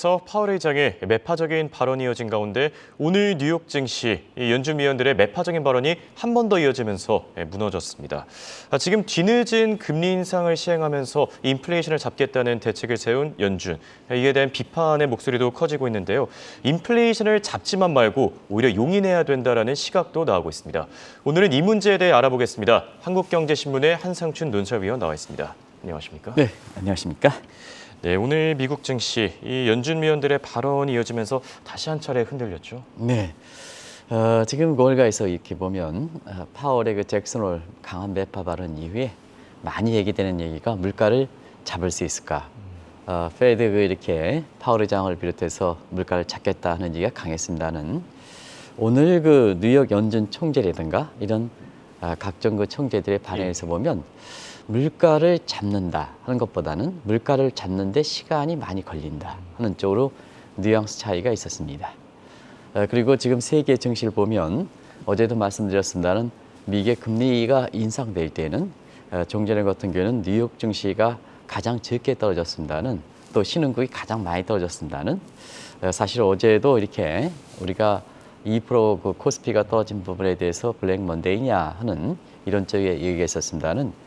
앞서 파월 의장의 매파적인 발언이 이어진 가운데 오늘 뉴욕 증시 연준 위원들의 매파적인 발언이 한 번 더 이어지면서 무너졌습니다. 지금 뒤늦은 금리 인상을 시행하면서 인플레이션을 잡겠다는 대책을 세운 연준. 이에 대한 비판의 목소리도 커지고 있는데요. 인플레이션을 잡지만 말고 오히려 용인해야 된다라는 시각도 나오고 있습니다. 오늘은 이 문제에 대해 알아보겠습니다. 한국경제신문의 한상춘 논설위원 나와 있습니다. 안녕하십니까? 네, 안녕하십니까? 네, 오늘 미국 증시 이 연준 위원들의 발언이 이어지면서 다시 한 차례 흔들렸죠. 네, 지금 월가에서 이렇게 보면 파월의 그 잭슨 홀 강한 매파 발언 이후에 많이 얘기되는 얘기가 물가를 잡을 수 있을까? 페드 이렇게 파월 의장을 비롯해서 물가를 잡겠다 하는 얘기가 강했습니다는 오늘 그 뉴욕 연준 총재라든가 이런 각종 그 총재들의 발언에서 보면 물가를 잡는다 하는 것보다는 물가를 잡는데 시간이 많이 걸린다 하는 쪽으로 뉘앙스 차이가 있었습니다. 그리고 지금 세계 증시를 보면 어제도 말씀드렸습니다는 미국의 금리가 인상될 때는 종전의 같은 경우는 뉴욕 증시가 가장 적게 떨어졌습니다는 또 신흥국이 가장 많이 떨어졌습니다는 사실 어제도 이렇게 우리가 2% 그 코스피가 떨어진 부분에 대해서 블랙 먼데이냐 하는 이런 쪽에 얘기가 있었습니다는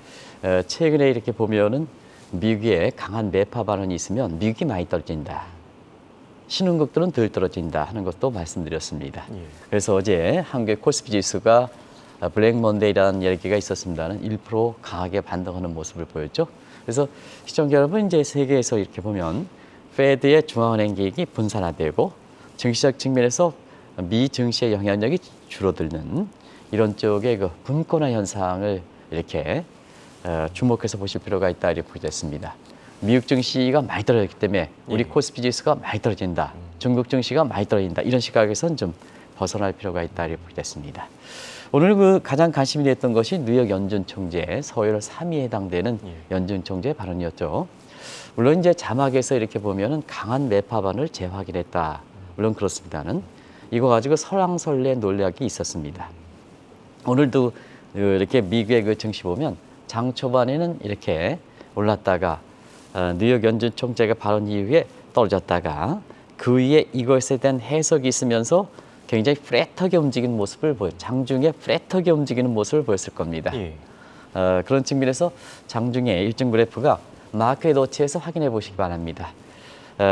최근에 이렇게 보면은 미국에 강한 매파 발언이 있으면 미국이 많이 떨어진다. 신흥국들은 덜 떨어진다 하는 것도 말씀드렸습니다. 그래서 어제 한국의 코스피 지수가 블랙 먼데이라는 얘기가 있었습니다는 1% 강하게 반등하는 모습을 보였죠. 그래서 시청자 여러분 이제 세계에서 이렇게 보면 페드의 중앙은행 계획이 분산화되고 증시적 측면에서 미 증시의 영향력이 줄어드는 이런 쪽의 그 분권화 현상을 이렇게 주목해서 보실 필요가 있다 이렇게 보겠습니다. 미국 증시가 많이 떨어졌기 때문에 우리 코스피 지수가 많이 떨어진다. 중국 증시가 많이 떨어진다. 이런 시각에서는 좀 벗어날 필요가 있다 이렇게 보겠습니다. 오늘 그 가장 관심이 됐던 것이 뉴욕 연준 총재 서열 3위에 해당되는 연준 총재 발언이었죠. 물론 이제 자막에서 이렇게 보면은 강한 매파 발언을 재확인했다. 물론 그렇습니다는 이거 가지고 설왕설래 논란이 있었습니다. 오늘도 이렇게 미국의 그 증시 보면 장 초반에는 이렇게 올랐다가 뉴욕 연준 총재가 발언 이후에 떨어졌다가 그 위에 이것에 대한 해석이 있으면서 굉장히 플랫하게 움직이는 모습을 장중에 플랫하게 움직이는 모습을 보였을 겁니다. 그런 측면에서 장중에 일정 그래프가 마켓 워치에서 확인해 보시기 바랍니다.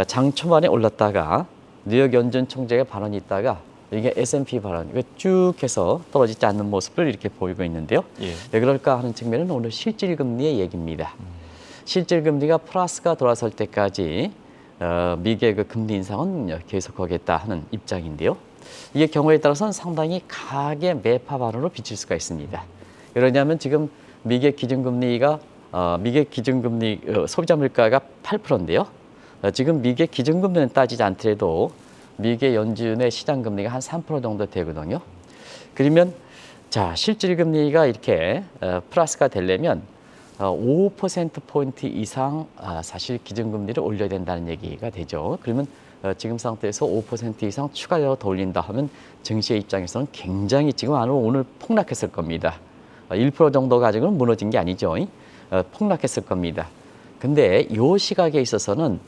장 초반에 올랐다가 뉴욕 연준 총재가 발언이 있다가 이게 S&P 발언, 이거 쭉 해서 떨어지지 않는 모습을 이렇게 보이고 있는데요. 왜 그럴까 하는 측면은 오늘 실질금리의 얘기입니다. 실질금리가 플러스가 돌아설 때까지 미국의 그 금리 인상은 계속하겠다 하는 입장인데요. 이게 경우에 따라서는 상당히 강하게 매파 발언으로 비칠 수가 있습니다. 그러냐면 지금 미국의 기준금리가 소비자 물가가 8%인데요. 지금 미국의 기준금리는 따지지 않더라도 미국의 연준의 시장금리가 한 3% 정도 되거든요. 그러면 자 실질금리가 이렇게 플러스가 되려면 5%포인트 이상 사실 기준금리를 올려야 된다는 얘기가 되죠. 그러면 지금 상태에서 5% 이상 추가적으로 더 올린다 하면 증시의 입장에서는 굉장히 지금 오늘 폭락했을 겁니다. 1% 정도 가지고는 무너진 게 아니죠. 폭락했을 겁니다. 근데 이 시각에 있어서는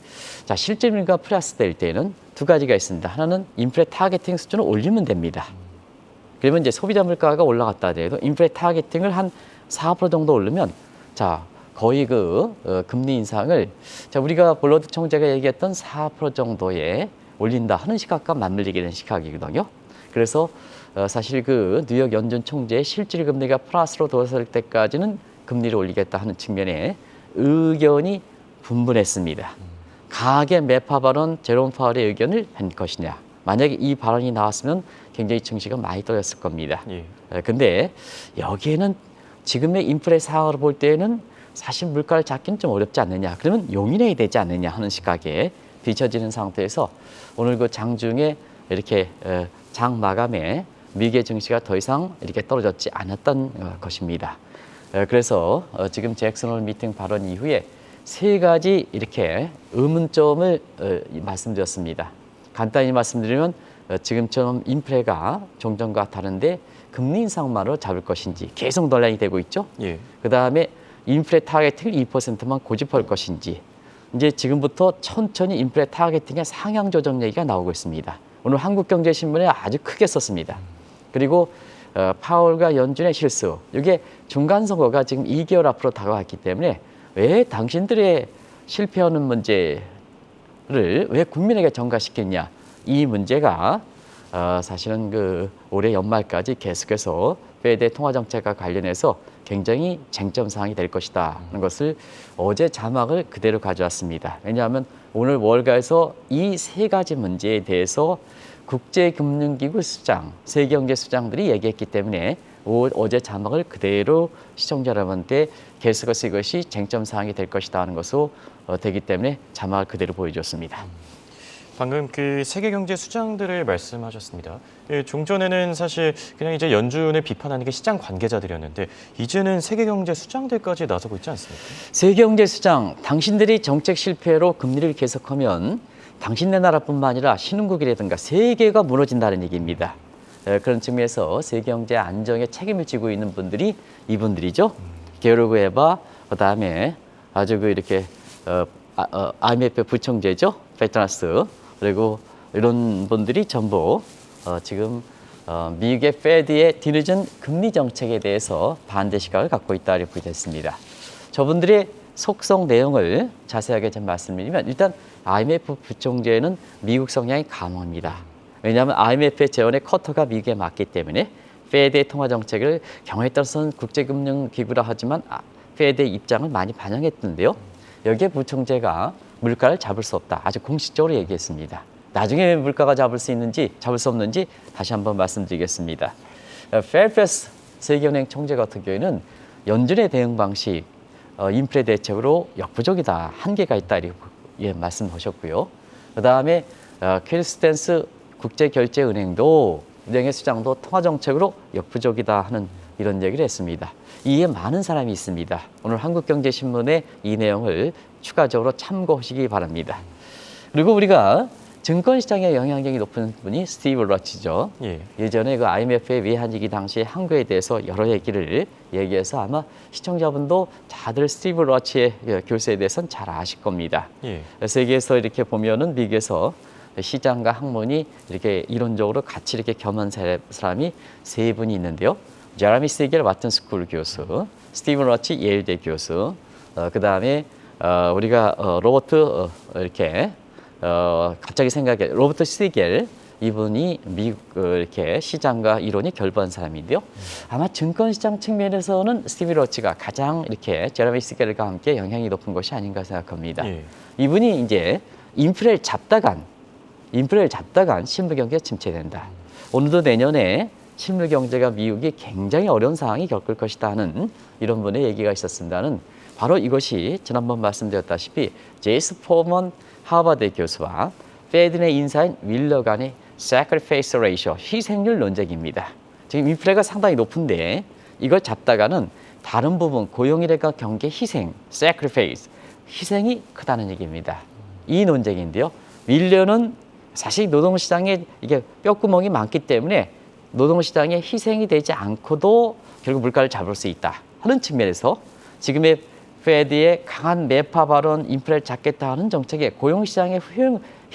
자 실질금리가 플러스 될 때는 두 가지가 있습니다. 하나는 인플레 타겟팅 수준을 올리면 됩니다. 그러면 이제 소비자 물가가 올라갔다 해도 인플레 타겟팅을 한 4% 정도 올리면 자 거의 그 금리 인상을 자 우리가 볼러드 총재가 얘기했던 4% 정도에 올린다 하는 시각과 맞물리게 된 시각이거든요. 그래서 사실 그 뉴욕 연준 총재의 실질금리가 플러스로 돌아설 때까지는 금리를 올리겠다 하는 측면에 의견이 분분했습니다. 강하게 매파 발언 제롬 파월의 의견을 한 것이냐. 만약에 이 발언이 나왔으면 굉장히 증시가 많이 떨어졌을 겁니다. 근데 여기에는 지금의 인플레 상황을 볼 때는 사실 물가를 잡기는 좀 어렵지 않느냐. 그러면 용인해야 되지 않느냐 하는 시각에 비춰지는 상태에서 오늘 그 장중에 이렇게 장 마감에 미국의 증시가 더 이상 이렇게 떨어졌지 않았던 것입니다. 그래서 지금 잭슨 홀 미팅 발언 이후에 세 가지 이렇게 의문점을 말씀드렸습니다. 간단히 말씀드리면 지금처럼 인플레가 종전과 다른데 금리 인상만으로 잡을 것인지 계속 논란이 되고 있죠. 그다음에 인플레 타겟을 2%만 고집할 것인지 이제 지금부터 천천히 인플레 타겟팅의 상향 조정 얘기가 나오고 있습니다. 오늘 한국경제신문에 아주 크게 썼습니다. 그리고 파월과 연준의 실수, 이게 중간 선거가 지금 2개월 앞으로 다가왔기 때문에 왜 당신들의 실패하는 문제를 왜 국민에게 전가시켰냐, 이 문제가 사실은 그 올해 연말까지 계속해서 페드의 통화정책과 관련해서 굉장히 쟁점 사항이 될 것이다 하는 것을 어제 자막을 그대로 가져왔습니다. 왜냐하면 오늘 월가에서 이 세 가지 문제에 대해서 국제금융기구 수장, 세계경제수장들이 얘기했기 때문에 어제 자막을 그대로 시청자 여러분한테 계속해서 이것이 쟁점 사항이 될 것이다 하는 것으로 되기 때문에 자막을 그대로 보여줬습니다. 방금 그 세계 경제 수장들을 말씀하셨습니다. 예, 종전에는 사실 그냥 이제 연준을 비판하는 게 시장 관계자들이었는데 이제는 세계 경제 수장들까지 나서고 있지 않습니까? 세계경제 수장, 당신들이 정책 실패로 금리를 계속하면 당신네 나라뿐만 아니라 신흥국이라든가 세계가 무너진다는 얘기입니다. 그런 측면에서 세계경제 안정에 책임을 지고 있는 분들이 이분들이죠. 게르구에바, 그다음에 아주 그 이렇게 IMF 부총재죠, 페트라스. 그리고 이런 분들이 전부 지금 미국의 페드의 뒤늦은 금리 정책에 대해서 반대 시각을 갖고 있다 이렇게 됐습니다. 저분들의 속성 내용을 자세하게 좀 말씀드리면, 일단 IMF 부총재는 미국 성향이 강합니다. 왜냐하면 IMF의 재원의 쿼터가 미국에 맞기 때문에 페드의 통화 정책을 경우에 따라서는 국제금융기구라 하지만 페드의 입장을 많이 반영했던데요. 여기에 부총재가 물가를 잡을 수 없다, 아주 공식적으로 얘기했습니다. 나중에 물가가 잡을 수 있는지 잡을 수 없는지 다시 한번 말씀드리겠습니다. 페어패스 세계은행 총재 같은 경우에는 연준의 대응 방식, 인플레 대책으로 역부족이다, 한계가 있다 이렇게 말씀하셨고요. 그다음에 퀘리스텐스 국제결제은행도 은행의 수장도 통화정책으로 역부족이다 하는 이런 얘기를 했습니다. 이에 많은 사람이 있습니다. 오늘 한국경제신문에 이 내용을 추가적으로 참고하시기 바랍니다. 그리고 우리가 증권시장에 영향력이 높은 분이 스티브 러치죠. 예전에 그 IMF의 외환위기 당시 한국에 대해서 여러 얘기를 얘기해서 아마 시청자분도 다들 스티브 러치의 교수에 대해서는 잘 아실 겁니다. 세계에서 이렇게 보면은 미국에서 시장과 학문이 이렇게 이론적으로 같이 이렇게 겸한 사람이 세 분이 있는데요. 제레미 시겔 와튼 스쿨 교수, 스티브 러치 예일대 교수, 그 다음에 우리가 로버트 이렇게 갑자기 생각해 로버트 시겔, 이분이 미국 이렇게 시장과 이론이 결부한 사람인데요. 아마 증권시장 측면에서는 스티브 러치가 가장 이렇게 제레미 시겔과 함께 영향이 높은 것이 아닌가 생각합니다. 이분이 이제 인플레를 잡다간 실물 경기가 침체된다. 오늘도 내년에 실물 경제가 미국이 굉장히 어려운 상황이 겪을 것이다 하는 이런 분의 얘기가 있었습니다는 바로 이것이 지난번 말씀드렸다시피 제이스 포먼 하버드 교수와 페드 내 인사인 윌러 간의 sacrifice ratio, 희생률 논쟁입니다. 지금 인플레가 상당히 높은데 이걸 잡다가는 다른 부분, 고용이랄까 경계 희생, sacrifice, 희생이 크다는 얘기입니다. 이 논쟁인데요. 윌러는 사실 노동시장에 이게 뼈구멍이 많기 때문에 노동시장에 희생이 되지 않고도 결국 물가를 잡을 수 있다 하는 측면에서 지금의 페드의 강한 매파 발언, 인플레를 잡겠다 하는 정책에 고용시장에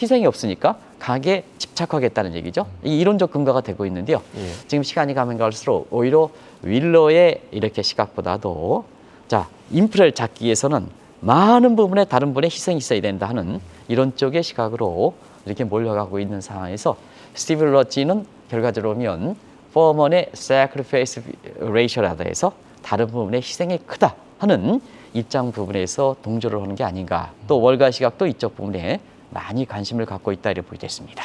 희생이 없으니까 강하게 집착하겠다는 얘기죠. 이 이론적 근거가 되고 있는데요. 지금 시간이 가면 갈수록 오히려 윌러의 이렇게 시각보다도 자, 인플레를 잡기 위해서는 많은 부분에 다른 분의 희생이 있어야 된다 하는 이런 쪽의 시각으로 이렇게 몰려가고 있는 상황에서 스티브 러치는 결과적으로 보면 포먼의 sacrifice ratio라고 해서 다른 부분의 희생이 크다 하는 입장 부분에서 동조를 하는 게 아닌가. 또 월가 시각도 이쪽 부분에 많이 관심을 갖고 있다 이렇게 보게 됐습니다.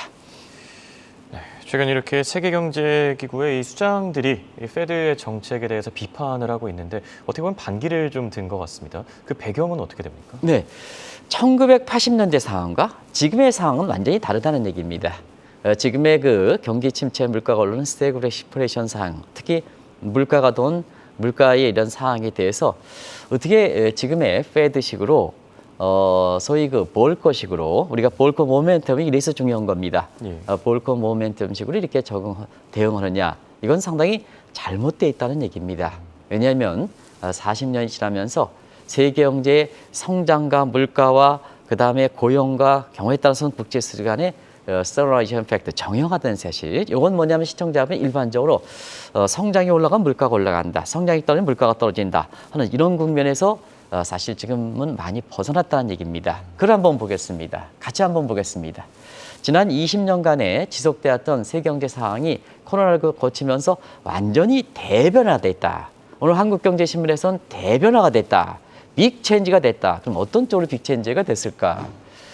최근 이렇게 세계경제기구의 이 수장들이 이 페드의 정책에 대해서 비판을 하고 있는데 어떻게 보면 반기를 좀 든 것 같습니다. 그 배경은 어떻게 됩니까? 네, 1980년대 상황과 지금의 상황은 완전히 다르다는 얘기입니다. 지금의 그 경기 침체, 물가가 오르는 스태그플레이션 상황, 특히 물가가 돈 물가의 이런 상황에 대해서 어떻게 지금의 페드식으로 소위 그 볼커식으로 우리가 볼커 모멘텀이 이래서 중요한 겁니다. 볼커 모멘텀식으로 이렇게 대응하느냐, 이건 상당히 잘못되어 있다는 얘기입니다. 왜냐하면 40년이 지나면서 세계 경제의 성장과 물가와 그다음에 고용과 경우에 따라서는 국제수지 간의 스테라이제이션 팩터, 정형화된 세실. 이건 뭐냐면 시청자분 일반적으로 성장이 올라가면 물가가 올라간다, 성장이 떨어지면 물가가 떨어진다 하는 이런 국면에서 사실 지금은 많이 벗어났다는 얘기입니다. 그걸 한번 보겠습니다. 같이 한번 보겠습니다. 지난 20년간에 지속되었던 세계경제 상황이 코로나를 거치면서 완전히 대변화됐다. 오늘 한국경제신문에서는 대변화가 됐다. 빅 체인지가 됐다. 그럼 어떤 쪽으로 빅 체인지가 됐을까?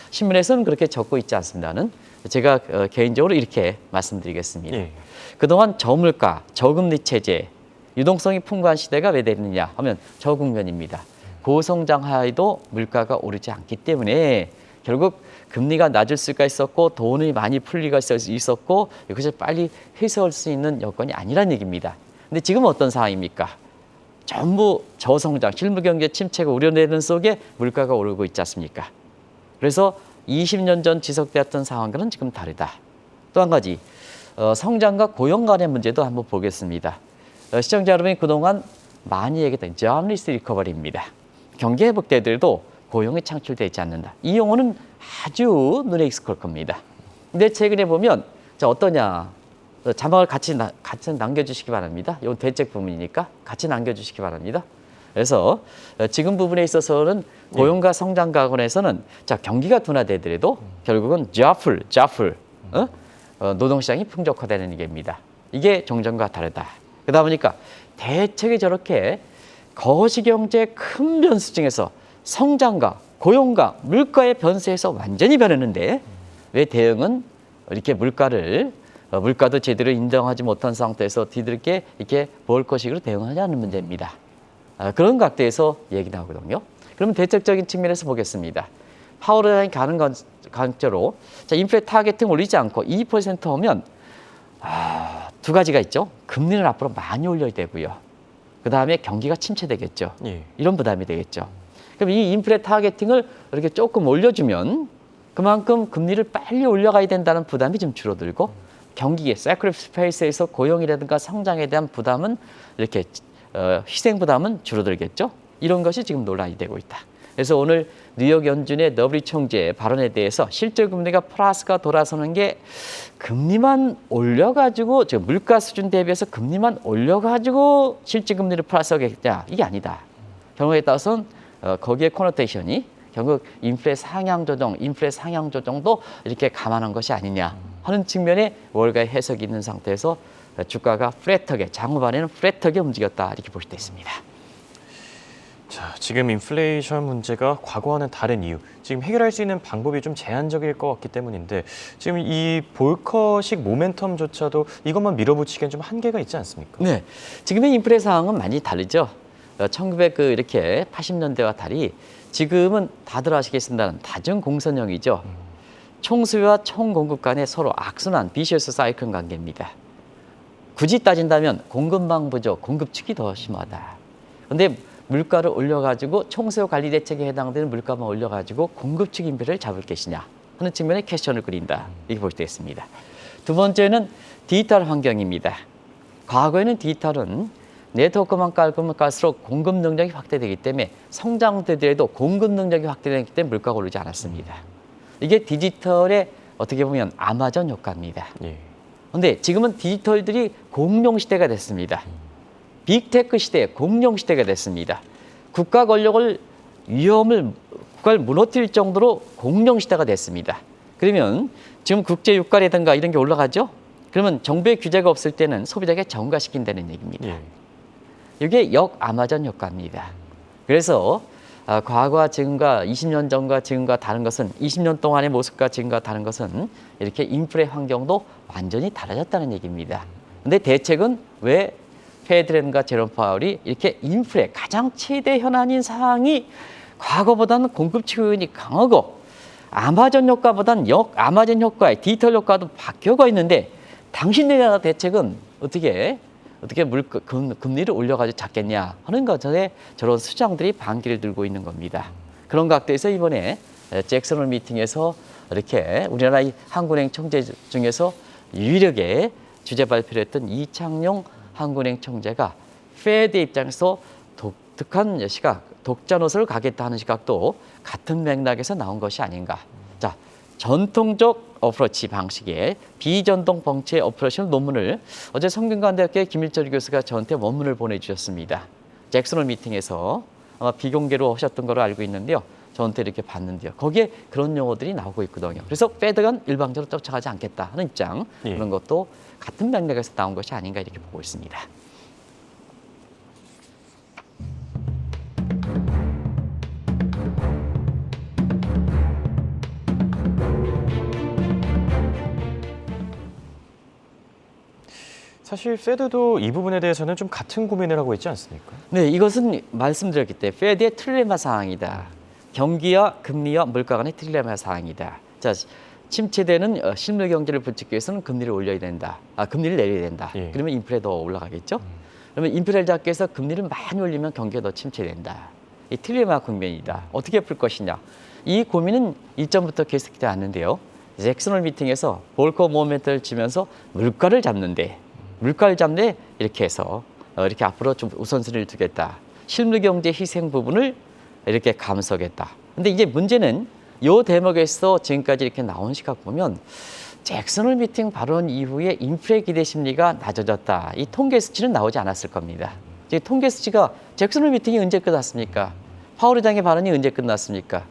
신문에서는 그렇게 적고 있지 않습니다는 제가 개인적으로 이렇게 말씀드리겠습니다. 예. 그동안 저물가, 저금리 체제, 유동성이 풍부한 시대가 왜 됐느냐 하면 저 국면입니다. 고성장 하에도 물가가 오르지 않기 때문에 결국 금리가 낮을 수가 있었고 돈이 많이 풀리가 있었고 이것을 빨리 회수할 수 있는 여건이 아니란 얘기입니다. 근데 지금 어떤 상황입니까? 전부 저성장, 실물경제 침체가 우려내는 속에 물가가 오르고 있지 않습니까? 그래서 20년 전 지속되었던 상황과는 지금 다르다. 또 한 가지, 성장과 고용 간의 문제도 한번 보겠습니다. 시청자 여러분이 그동안 많이 얘기했던 jobless recovery입니다. 경기 회복되더라도 고용이 창출되지 않는다. 이 용어는 아주 눈에 익숙할 겁니다. 근데 최근에 보면 자 어떠냐? 자막을 같이 남겨주시기 바랍니다. 이건 대책 부분이니까 같이 남겨주시기 바랍니다. 그래서 지금 부분에 있어서는 고용과 성장 가건에서는 자 경기가 둔화되더라도 결국은 jobless, 노동시장이 풍족화되는 얘기입니다. 이게 종전과 다르다. 그러다 보니까 대책이 저렇게 거시경제의 큰 변수 중에서 성장과 고용과 물가의 변수에서 완전히 변했는데 왜 대응은 이렇게 물가도 제대로 인정하지 못한 상태에서 뒤늦게 이렇게 볼 것식으로 대응하지 않는 문제입니다. 그런 각도에서 얘기 나오거든요. 그러면 대책적인 측면에서 보겠습니다. 파월이 가는 관점으로 자, 인플레 타겟팅 올리지 않고 2% 오면 두 가지가 있죠. 금리를 앞으로 많이 올려야 되고요. 그 다음에 경기가 침체되겠죠. 예. 이런 부담이 되겠죠. 그럼 이 인플레 타겟팅을 이렇게 조금 올려주면 그만큼 금리를 빨리 올려가야 된다는 부담이 좀 줄어들고 경기의 사크리파이스에서 고용이라든가 성장에 대한 부담은 이렇게 희생 부담은 줄어들겠죠. 이런 것이 지금 논란이 되고 있다. 그래서 오늘 뉴욕 연준의 너브리 총재의 발언에 대해서 실질 금리가 플러스가 돌아서는 게 금리만 올려가지고 지금 물가 수준 대비해서 금리만 올려가지고 실질 금리를 플러스하겠냐 이게 아니다. 경우에 따라서는 거기에 코노테이션이 결국 인플레 상향 조정도 이렇게 감안한 것이 아니냐 하는 측면에 월가의 해석이 있는 상태에서 주가가 플랫하게 장후반에는 플랫하게 움직였다 이렇게 볼 수 있습니다. 자, 지금 인플레이션 문제가 과거와는 다른 이유, 지금 해결할 수 있는 방법이 좀 제한적일 것 같기 때문인데 지금 이 볼커식 모멘텀조차도 이것만 밀어붙이기엔 좀 한계가 있지 않습니까? 네, 지금의 인플레 상황은 많이 다르죠. 1980년대와 80년대와 달리 지금은 다들 아시겠습니다는 다중공선형이죠. 총수요와 총공급 간의 서로 악순환, 비시어스 사이클 관계입니다. 굳이 따진다면 공급망 부족, 공급 측이 더 심하다. 그런데 물가를 올려가지고 총수요 관리 대책에 해당되는 물가만 올려가지고 공급 측 인플레를 잡을 것이냐 하는 측면에 퀘스천을 그린다. 이렇게 볼 수 있습니다. 두 번째는 디지털 환경입니다. 과거에는 디지털은 네트워크만 깔면 깔수록 공급 능력이 확대되기 때문에 성장되더라도 공급 능력이 확대되기 때문에 물가가 오르지 않았습니다. 이게 디지털의 어떻게 보면 아마존 효과입니다. 그런데 지금은 디지털들이 공룡 시대가 됐습니다. 빅테크 시대, 공룡 시대가 됐습니다. 국가 권력을 국가를 무너뜨릴 정도로 공룡 시대가 됐습니다. 그러면 지금 국제 유가라든가 이런 게 올라가죠? 그러면 정부의 규제가 없을 때는 소비자에게 저감시킨다는 얘기입니다. 이게 아마존 효과입니다. 그래서 과거와 지금과 20년 전과 지금과 다른 것은 20년 동안의 모습과 지금과 다른 것은 이렇게 인플레 환경도 완전히 달라졌다는 얘기입니다. 그런데 대책은 왜 페드라든가 제롬 파월이 이렇게 인플레 가장 최대 현안인 상황이 과거보다는 공급 측 요인이 강하고 아마존 효과보다는 아마존 효과의 디지털 효과도 바뀌어가 있는데 당신들의 나라 대책은 어떻게 금리를 올려가지고 잡겠냐 하는 것에 저런 수장들이 반기를 들고 있는 겁니다. 그런 각도에서 이번에 잭슨 미팅에서 이렇게 우리나라 한국은행 총재 중에서 유일하게 주재 발표를 했던 이창용 한국은행 총재가 페드 입장에서 독특한 시각, 독자 노선을 가겠다 하는 시각도 같은 맥락에서 나온 것이 아닌가. 자, 전통적 어프로치 방식의 비전동 벙치의 어프로치 논문을 어제 성균관대학교의 김일철 교수가 저한테 원문을 보내주셨습니다. 잭슨홀 미팅에서 아마 비공개로 하셨던 걸로 알고 있는데요. 저한테 이렇게 봤는데요. 거기에 그런 용어들이 나오고 있거든요. 그래서 페드가 일방적으로 쫓아가지 않겠다 하는 입장, 예. 그런 것도 같은 맥락에서 나온 것이 아닌가 이렇게 보고 있습니다. 사실 페드도 이 부분에 대해서는 좀 같은 고민을 하고 있지 않습니까? 네, 이것은 말씀드렸기 때문에 페드의 트릴레마 사항이다. 경기와 금리와 물가 간의 트릴레마 사항이다. 자, 침체되는 실물 경제를 부추기 위해서는 금리를 올려야 된다. 금리를 내려야 된다. 예. 그러면 인플레 더 올라가겠죠. 그러면 인플레를 잡기 위해서 금리를 많이 올리면 경기가 더 침체된다. 이 트릴레마 국면이다. 어떻게 풀 것이냐. 이 고민은 일전부터 계속되지 않는데요. 잭슨홀 미팅에서 볼커 모멘트를 치면서 물가를 잡는데 이렇게 해서 이렇게 앞으로 좀 우선순위를 두겠다. 실물 경제 희생 부분을 이렇게 감수하겠다. 근데 이제 문제는 이 대목에서 지금까지 이렇게 나온 시각 보면 잭슨홀 미팅 발언 이후에 인플레 기대 심리가 낮아졌다. 이 통계 수치는 나오지 않았을 겁니다. 지금 통계 수치가 잭슨홀 미팅이 언제 끝났습니까? 파월 의장의 발언이 언제 끝났습니까?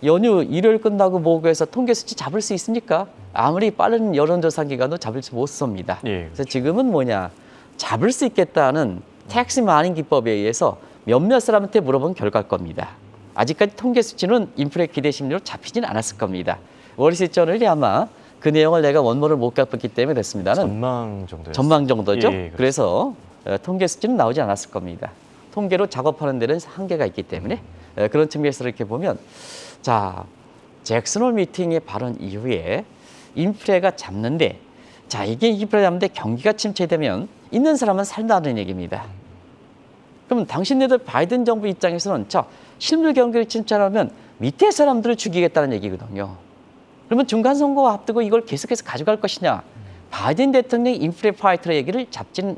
연휴 일요일 끝나고 모국에서 통계 수치 잡을 수 있습니까? 아무리 빠른 여론조사 기관도 잡을 수 못 섭니다. 예. 그래서 지금은 뭐냐, 잡을 수 있겠다는 텍스 마닝 기법에 의해서 몇몇 사람한테 물어본 결과일 겁니다. 아직까지 통계 수치는 인플레 기대 심리로 잡히진 않았을 겁니다. 월시저널이 아마 그 내용을 내가 원문을 못 갚았기 때문에 그렇습니다는 전망 정도죠. 예, 그래서 통계 수치는 나오지 않았을 겁니다. 통계로 작업하는 데는 한계가 있기 때문에 그런 측면에서 이렇게 보면, 자, 잭슨홀 미팅의 발언 이후에 인플레가 잡는데, 자, 이게 인플레 잡는데 경기가 침체되면 있는 사람은 산다는 얘기입니다. 그러면 당신네들 바이든 정부 입장에서는 자, 실물 경기를 침체하면 밑에 사람들을 죽이겠다는 얘기거든요. 그러면 중간 선거 앞두고 이걸 계속해서 가져갈 것이냐? 바이든 대통령이 인플레 파이터의 얘기를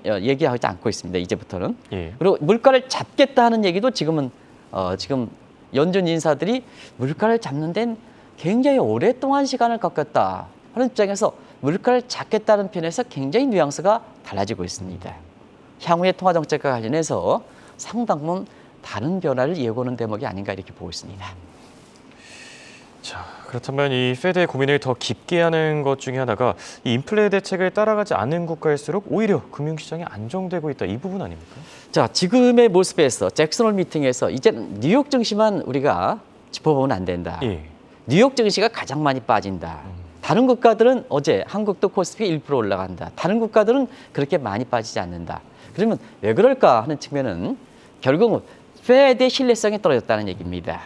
얘기하지 않고 있습니다. 이제부터는. 예. 그리고 물가를 잡겠다는 얘기도 지금 연준 인사들이 물가를 잡는 데는 굉장히 오랫동안 시간을 갖겠다 하는 입장에서 물가를 잡겠다는 편에서 굉장히 뉘앙스가 달라지고 있습니다. 향후의 통화정책과 관련해서 상당분 다른 변화를 예고하는 대목이 아닌가 이렇게 보고 있습니다. 자, 그렇다면 이 페드의 고민을 더 깊게 하는 것 중에 하나가 이 인플레 대책을 따라가지 않은 국가일수록 오히려 금융시장이 안정되고 있다. 이 부분 아닙니까? 자, 지금의 모습에서 잭슨홀 미팅에서 이제 뉴욕 증시만 우리가 짚어보면 안 된다. 예. 뉴욕 증시가 가장 많이 빠진다. 다른 국가들은 어제 한국도 코스피 1% 올라간다. 다른 국가들은 그렇게 많이 빠지지 않는다. 그러면 왜 그럴까 하는 측면은 결국은 페드의 신뢰성이 떨어졌다는 얘기입니다.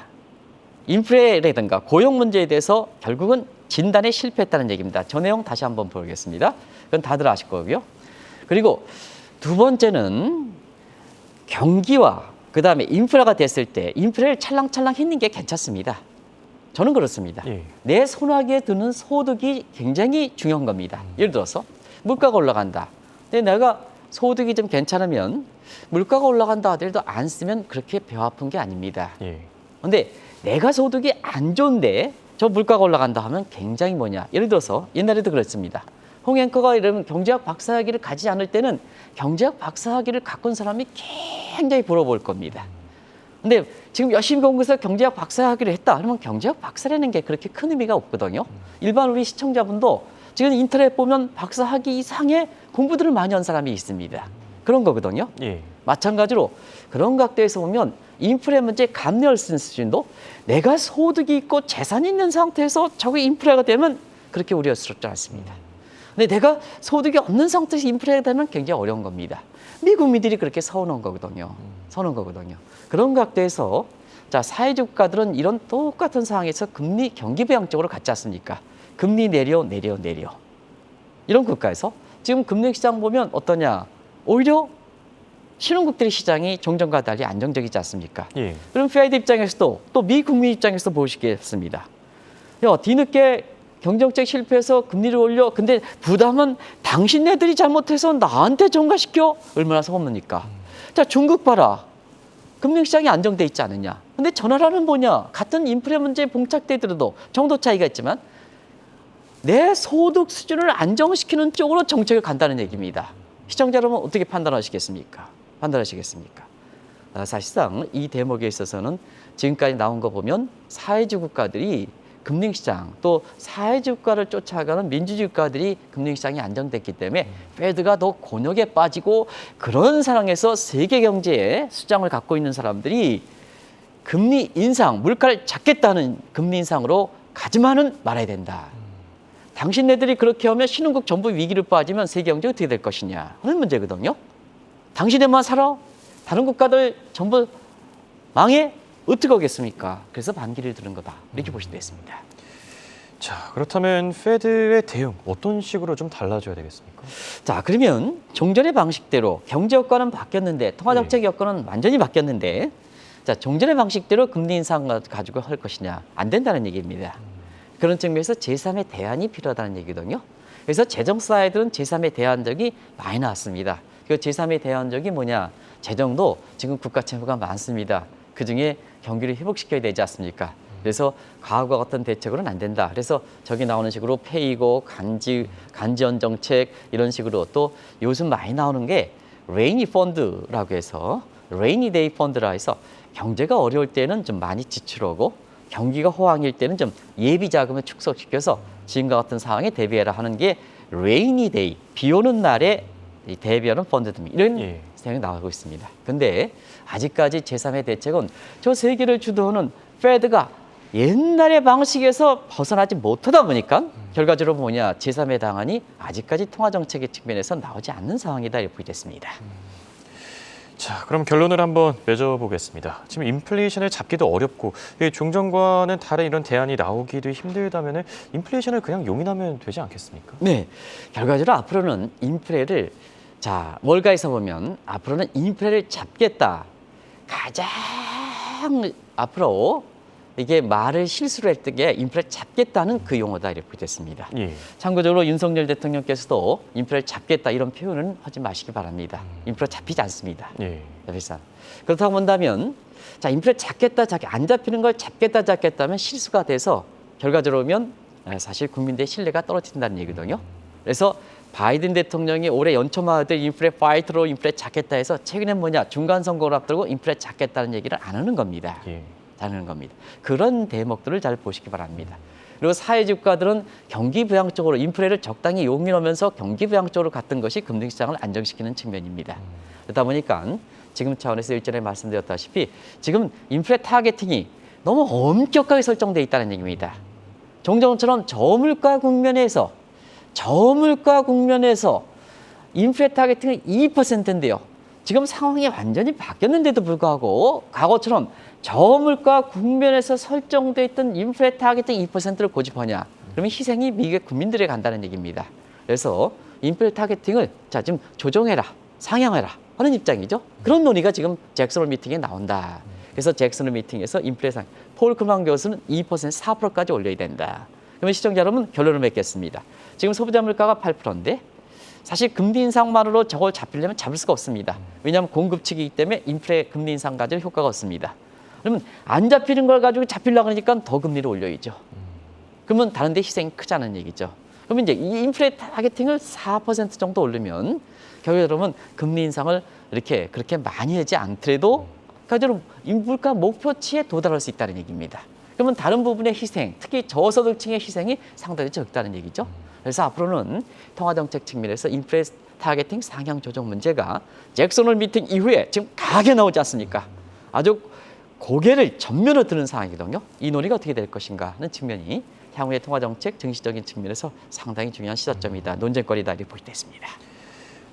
인플레라든가 고용 문제에 대해서 결국은 진단에 실패했다는 얘기입니다. 저 내용 다시 한번 보겠습니다. 그건 다들 아실 거고요. 그리고 두 번째는 경기와 그다음에 인프라가 됐을 때 인플레를 찰랑찰랑 했는 게 괜찮습니다. 저는 그렇습니다. 예. 내 손아귀에 드는 소득이 굉장히 중요한 겁니다. 예를 들어서 물가가 올라간다. 근데 내가 소득이 좀 괜찮으면 물가가 올라간다 하더라도 안 쓰면 그렇게 배 아픈 게 아닙니다. 예. 근데 내가 소득이 안 좋은데 저 물가가 올라간다 하면 굉장히 뭐냐. 예를 들어서 옛날에도 그랬습니다. 홍앵커가 이러면 경제학 박사학위를 가지지 않을 때는 경제학 박사학위를 갖고 온 사람이 굉장히 부러워볼 겁니다. 근데 지금 열심히 공부해서 경제학 박사학위를 했다. 그러면 경제학 박사라는 게 그렇게 큰 의미가 없거든요. 일반 우리 시청자분도 지금 인터넷 보면 박사학위 이상의 공부들을 많이 한 사람이 있습니다. 그런 거거든요. 예. 마찬가지로 그런 각도에서 보면 인플레 문제 감내할 수 있는 수준도 내가 소득이 있고 재산이 있는 상태에서 저게 인플레가 되면 그렇게 우려스럽지 않습니다. 근데 내가 소득이 없는 상태에서 인플레가 되면 굉장히 어려운 겁니다. 미국민들이 그렇게 서운한 거거든요. 서운한 거거든요. 그런 각도에서 자, 사회주의 국가들은 이런 똑같은 상황에서 금리 경기 부양적으로 갔지 않습니까? 금리 내려. 이런 국가에서 지금 금융 시장 보면 어떠냐? 오히려 신흥국들의 시장이 종전과 달리 안정적이지 않습니까? 예. 그럼 페드 입장에서도 또 미국민 입장에서 보시겠습니다. 야, 뒤늦게 경정책 실패해서 금리를 올려. 근데 부담은 당신네들이 잘못해서 나한테 전가시켜. 얼마나 서럽습니까? 자, 중국 봐라. 금융시장이 안정돼 있지 않느냐. 근데 저 나라는 뭐냐. 같은 인플레 문제에 봉착되더라도 정도 차이가 있지만 내 소득 수준을 안정시키는 쪽으로 정책을 간다는 얘기입니다. 시청자 여러분 어떻게 판단하시겠습니까? 사실상 이 대목에 있어서는 지금까지 나온 거 보면 사회주의 국가들이 금융시장 또 사회주의 국가를 쫓아가는 민주주의 국가들이 금융시장이 안정됐기 때문에 페드가 더 곤욕에 빠지고 그런 상황에서 세계 경제에 수장을 갖고 있는 사람들이 금리 인상, 물가를 잡겠다는 금리 인상으로 가지만은 말아야 된다. 당신네들이 그렇게 하면 신흥국 전부 위기를 빠지면 세계 경제 어떻게 될 것이냐 하는 문제거든요. 당신네만 살아? 다른 국가들 전부 망해? 어떻게 하겠습니까? 그래서 반기를 드는 거다. 이렇게 보시면 되겠습니다. 자, 그렇다면 페드의 대응 어떤 식으로 좀 달라져야 되겠습니까? 자, 그러면 종전의 방식대로 경제 여건은 바뀌었는데 통화정책 여건은 완전히 바뀌었는데 자, 종전의 방식대로 금리 인상 가지고 할 것이냐 안 된다는 얘기입니다. 그런 측면에서 제3의 대안이 필요하다는 얘기거든요. 그래서 재정 사이드는 제3의 대안적이 많이 나왔습니다. 그 제3의 대안적이 뭐냐? 재정도 지금 국가 채무가 많습니다. 그중에 경기를 회복시켜야 되지 않습니까? 그래서 과거와 같은 대책으로는 안 된다. 그래서 저기 나오는 식으로 페이고 간지원 정책 이런 식으로 또 요즘 많이 나오는 게 레이니 펀드라고 해서 레이니 데이 펀드라 해서 경제가 어려울 때는 좀 많이 지출하고 경기가 호황일 때는 좀 예비 자금을 축소시켜서 지금과 같은 상황에 대비해라 하는 게 레이니 데이 비 오는 날에 대비하는 펀드입니다. 이런 생각이 나오고 있습니다. 근데 아직까지 제3의 대책은 저 세계를 주도하는 페드가 옛날의 방식에서 벗어나지 못하다 보니까 결과적으로 뭐냐 제3의 방안이 아직까지 통화정책의 측면에서 나오지 않는 상황이다 이렇게 보겠습니다. 자, 그럼 결론을 한번 맺어보겠습니다. 지금 인플레이션을 잡기도 어렵고 종전과는 다른 이런 대안이 나오기도 힘들다면 인플레이션을 그냥 용인하면 되지 않겠습니까? 네, 결과적으로 앞으로는 인플레를 자 월가에서 보면 앞으로는 인플레를 잡겠다. 가장 앞으로 이게 말을 실수로 했던 게 인플레를 잡겠다는 그 용어다 이렇게 됐습니다. 참고적으로 윤석열 대통령께서도 인플레를 잡겠다 이런 표현은 하지 마시기 바랍니다. 인플레 잡히지 않습니다. 그렇다고 본다면 자 인플레 잡겠다 안 잡히는 걸 잡겠다 하면 실수가 돼서 결과적으로 보면 사실 국민들의 신뢰가 떨어진다는 얘기거든요. 그래서 바이든 대통령이 올해 연초마다 인플레 파이트로 인플레 잡겠다 해서 최근에 뭐냐 중간 선거를 앞두고 인플레 잡겠다는 얘기를 안 하는 겁니다. 하는 겁니다. 그런 대목들을 잘 보시기 바랍니다. 그리고 사회주의 국가들은 경기 부양 쪽으로 인플레를 적당히 용인하면서 경기 부양 쪽으로 갔던 것이 금융시장을 안정시키는 측면입니다. 그러다 보니까 지금 차원에서 일전에 말씀드렸다시피 지금 인플레 타겟팅이 너무 엄격하게 설정되어 있다는 얘기입니다. 종전처럼 저물가 국면에서 인플레 타겟팅은 2%인데요. 지금 상황이 완전히 바뀌었는데도 불구하고 과거처럼 저물가 국면에서 설정돼 있던 인플레 타겟팅 2%를 고집하냐? 그러면 희생이 미국의 국민들에 간다는 얘기입니다. 그래서 인플레 타겟팅을 자 지금 조정해라, 상향해라 하는 입장이죠. 그런 논의가 지금 잭슨 홀 미팅에 나온다. 그래서 잭슨 홀 미팅에서 인플레 상 폴 크루만 교수는 2% 4%까지 올려야 된다. 그러면 시청자 여러분 결론을 맺겠습니다. 지금 소비자 물가가 8%인데 사실 금리 인상만으로 저걸 잡히려면 잡을 수가 없습니다. 왜냐하면 공급 측이기 때문에 인플레 금리 인상 가지고 효과가 없습니다. 그러면 안 잡히는 걸 가지고 잡히려고 하니까 더 금리를 올려야죠. 그러면 다른 데 희생이 크자는 얘기죠. 그러면 이제 이 인플레 타겟팅을 4% 정도 올리면 결국은 금리 인상을 이렇게 그렇게 많이 하지 않더라도 결국은 물가 목표치에 도달할 수 있다는 얘기입니다. 그러면 다른 부분의 희생, 특히 저소득층의 희생이 상당히 적다는 얘기죠. 그래서 앞으로는 통화정책 측면에서 인플레 타겟팅 상향 조정 문제가 잭슨 홀 미팅 이후에 지금 강하게 나오지 않습니까? 아주 고개를 전면으로 드는 상황이거든요. 이 논의가 어떻게 될 것인가 하는 측면이 향후의 통화정책 정치적인 측면에서 상당히 중요한 시사점이다. 논쟁거리다 이렇게 보게 됐습니다.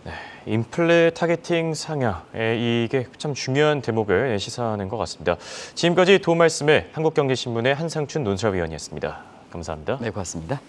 네, 인플레 타겟팅 상향, 이게 참 중요한 대목을 시사하는 것 같습니다. 지금까지 도움 말씀에 한국경제신문의 한상춘 논설위원이었습니다. 감사합니다. 네, 고맙습니다.